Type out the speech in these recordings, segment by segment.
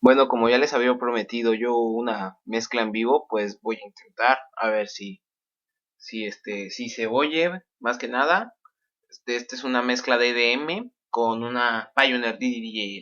Bueno, como ya les había prometido yo una mezcla en vivo, pues voy a intentar a ver si se oye, más que nada. Este es una mezcla de EDM con una Pioneer DJ.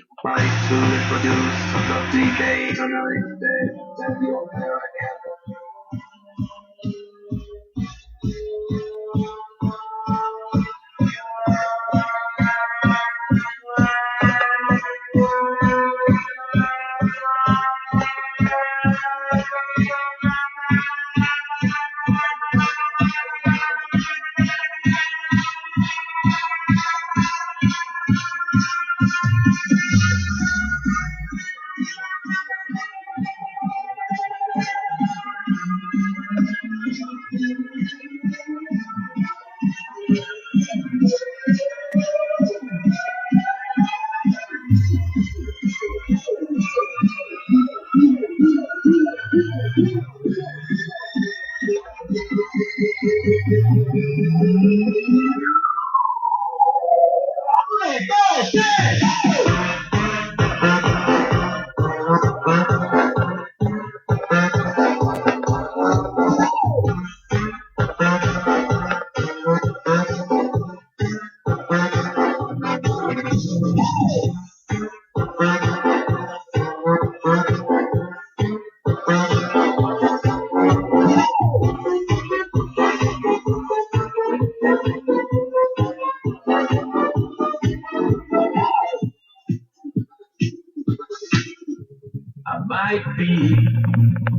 I might be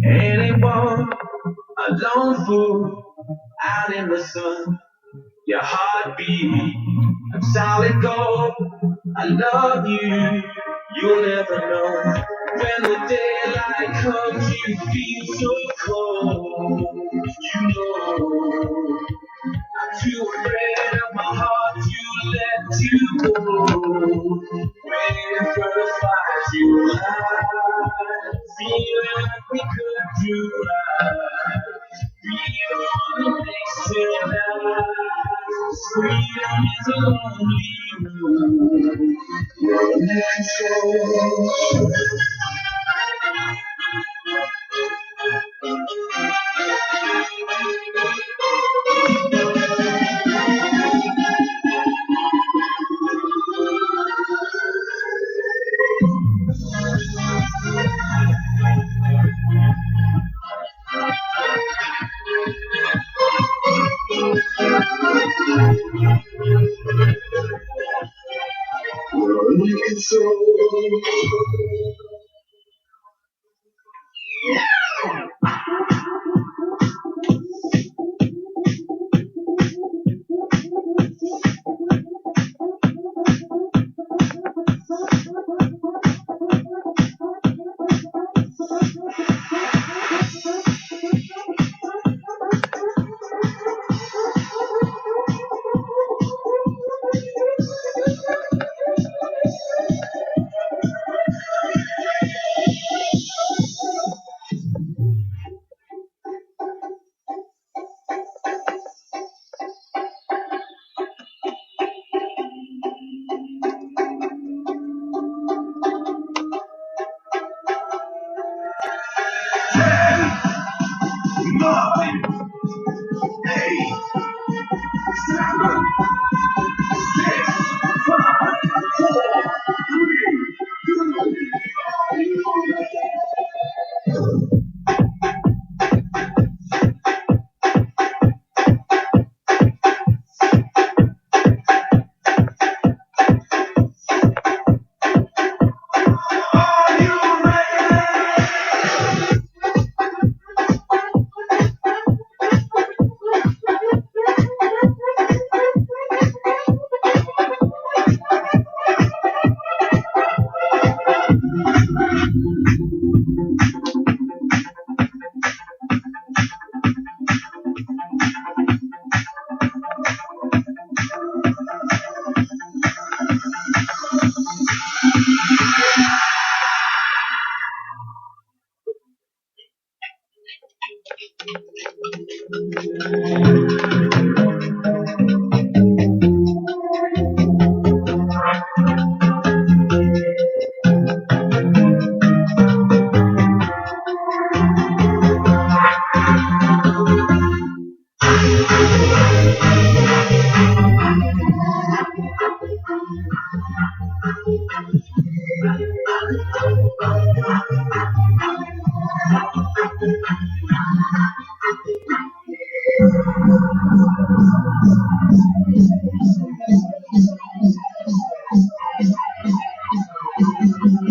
anyone, a lone fool out in the sun. Your heartbeat, I'm solid gold. I love you, you'll never know. When the daylight comes, you feel so cold. You know, I'm too afraid of my heart to let you go. Waiting for the fire to light, feeling like we could do right. Be on the next tonight. Freedom is a lonely road. You're in control. You're in control.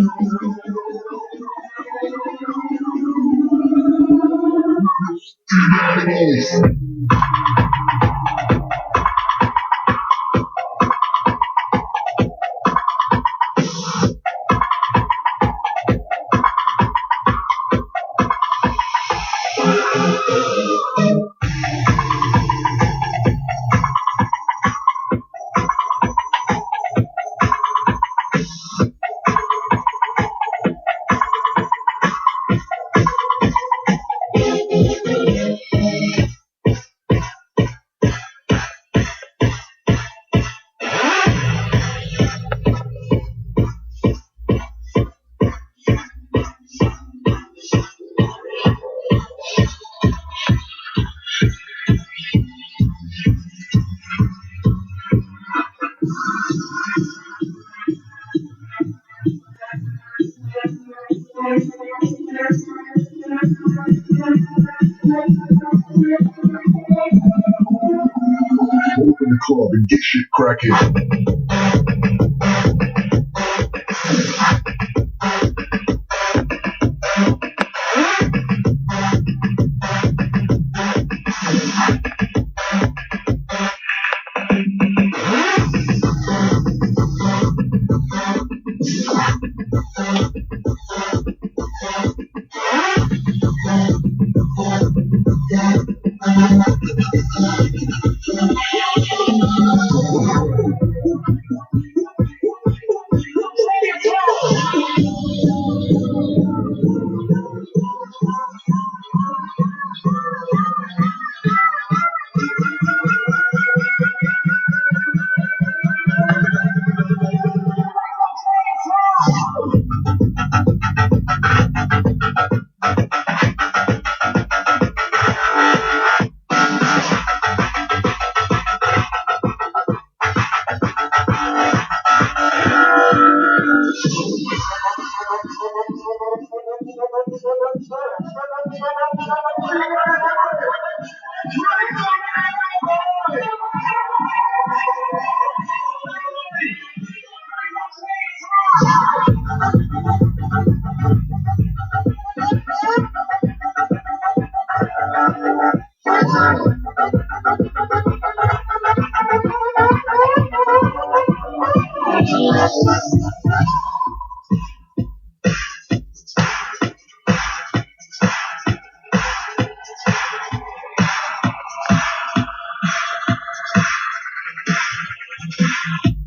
Open the club and get shit cracking.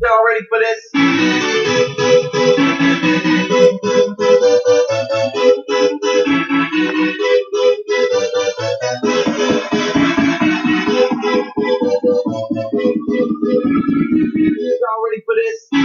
Y'all ready for this? Y'all ready for this?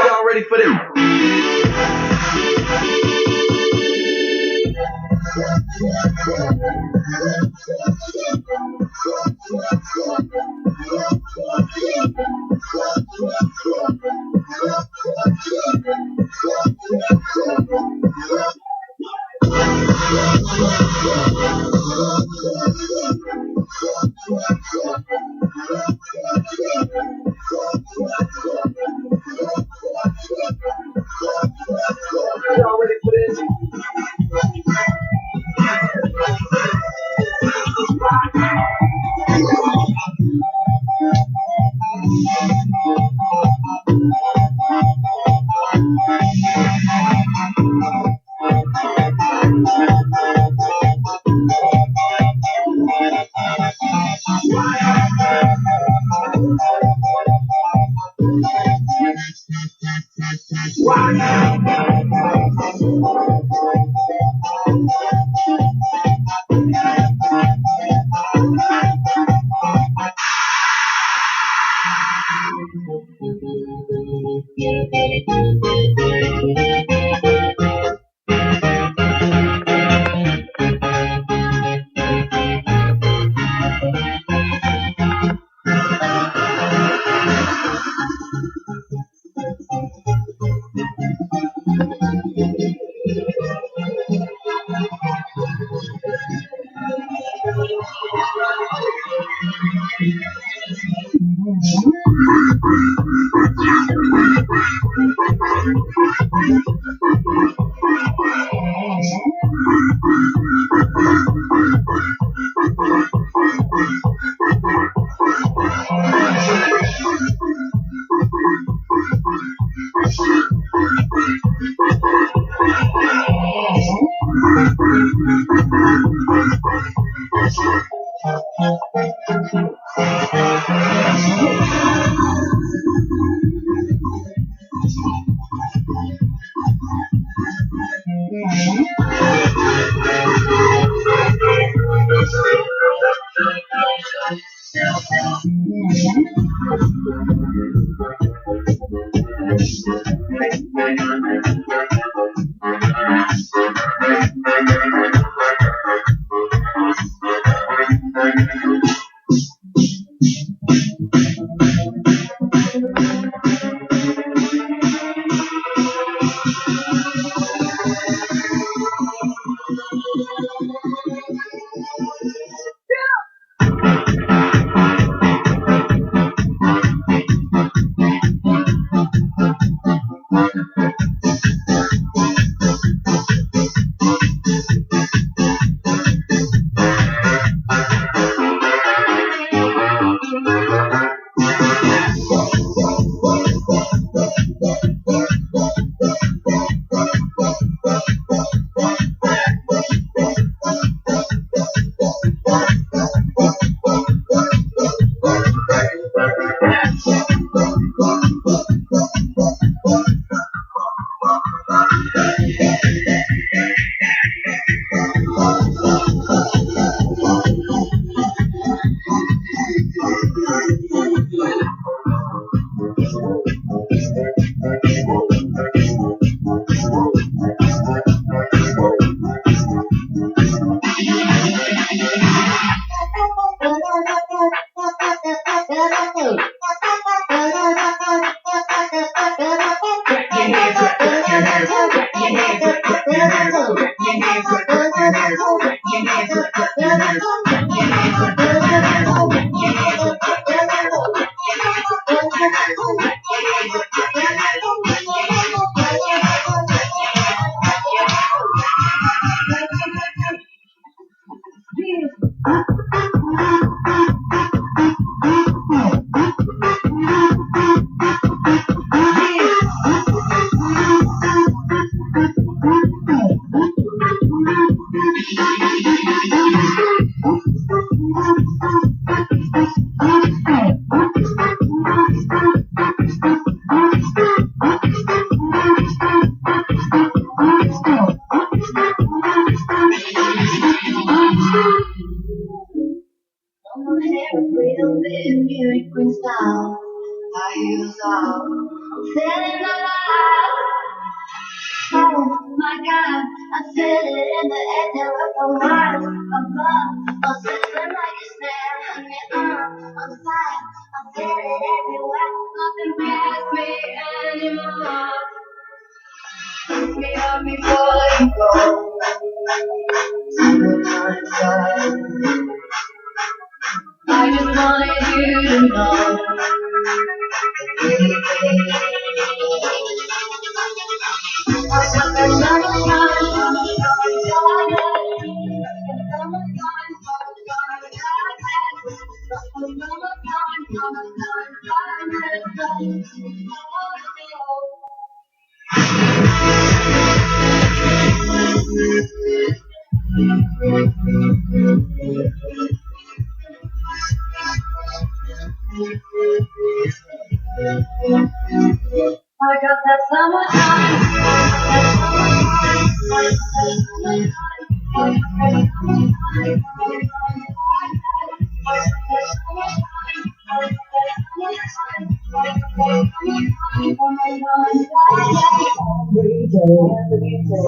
Y'all ready for this? Y'all ready for this?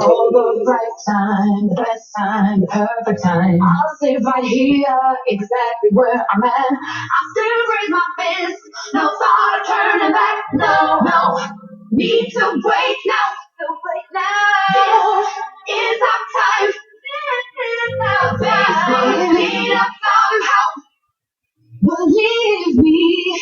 all the right time, the best time, the perfect time. I'll stay right here, exactly where I'm at. I still raise my fist, no thought of turning back. No, no, need to break now, to break now. This is our time. This is our time. We need a somehow. Believe me,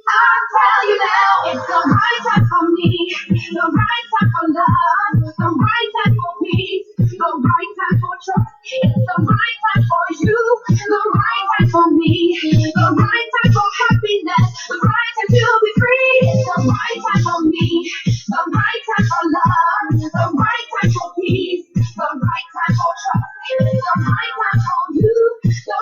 I'll tell you now, it's the right time for me, the right time for love, the right time for peace, the right time for trust. It's the right time for you, the right time for me, the right time for happiness, the right time to be free. It's the right time for me, the right time for love, the right time for peace, the right time for trust. It's the right time for you, the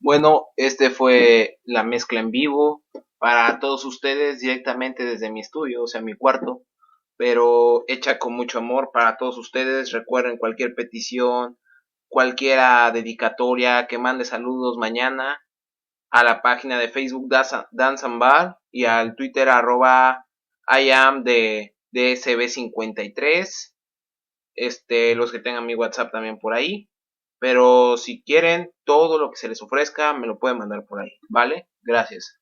Bueno, este fue la mezcla en vivo para todos ustedes directamente desde mi estudio, o sea, mi cuarto, pero hecha con mucho amor para todos ustedes. Recuerden cualquier petición, cualquier dedicatoria, que mande saludos mañana a la página de Facebook Dance and Bar y al Twitter @IAM de DSB53. Los que tengan mi WhatsApp también por ahí. Pero si quieren todo lo que se les ofrezca, me lo pueden mandar por ahí, ¿vale? Gracias.